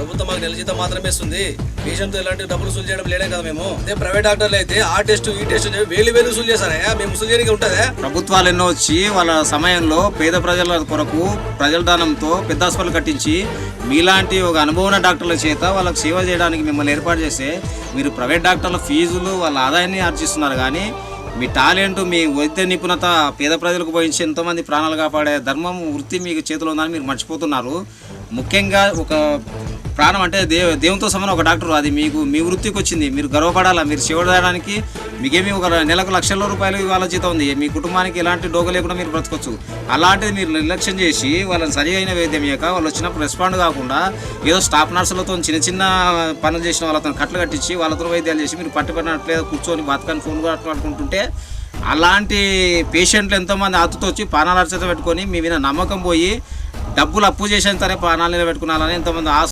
ప్రభుత్వం మాకు నెల జీతం మాత్రమే ఇస్తుంది. పేషెంట్ ఎలాంటి డబ్బులు వసూలు చేయడం లేడే కదా మేము. అదే ప్రైవేట్ డాక్టర్లు అయితే ఆ టెస్ట్ ఈ టెస్ట్ వేలు వసూలు చేస్తారా? మేము వసూలు చేయడానికి ఉంటుందా? ప్రభుత్వాలు ఎన్నో వచ్చి వాళ్ళ సమయంలో పేద ప్రజల కొరకు ప్రజల ధనంతో పెద్ద హాస్పిటల్ కట్టించి మీలాంటి ఒక అనుభవం డాక్టర్ల చేత వాళ్ళకి సేవ చేయడానికి మిమ్మల్ని ఏర్పాటు చేస్తే మీరు ప్రైవేట్ డాక్టర్ల ఫీజులు వాళ్ళ ఆదాయాన్ని ఆర్జిస్తున్నారు. కానీ మీ టాలెంట్, మీ వైద్య నిపుణత పేద ప్రజలకు పోయించి ఎంతోమంది ప్రాణాలు కాపాడే ధర్మం వృత్తి మీకు చేతిలో ఉందని మీరు మర్చిపోతున్నారు. ముఖ్యంగా ఒక ప్రాణం అంటే దేవునితో సమానం ఒక డాక్టర్. అది మీకు మీ వృత్తికి వచ్చింది, మీరు గర్వపడాలా. మీరు సేవ చేయడానికి మీకేమి ఒక నెలకు లక్షల రూపాయలు ఇవాళ జీతం ఉంది. మీ కుటుంబానికి ఎలాంటి డోగ లేకుండా మీరు బ్రతకొచ్చు. అలాంటిది మీరు నిర్లక్ష్యం చేసి వాళ్ళని సరి అయిన వైద్యం ఇవ్వక, వాళ్ళు వచ్చినప్పుడు రెస్పాండ్ కాకుండా ఏదో స్టాఫ్ నర్సులతో చిన్న చిన్న పనులు చేసిన వాళ్ళతో కట్లు కట్టించి వాళ్ళతో వైద్యాలు చేసి మీరు పట్టుబడినట్లేదు కూర్చొని బతకని ఫోన్ పట్టుకుంటుంటే అలాంటి పేషెంట్లు ఎంతోమంది ఆతుతో వచ్చి ప్రాణాలు అర్చత పెట్టుకొని మీ మీద నమ్మకం పోయి డబ్బులు అప్పు చేసేంతనే ప్రాణాలు నిలబెట్టుకున్నారని ఎంతోమంది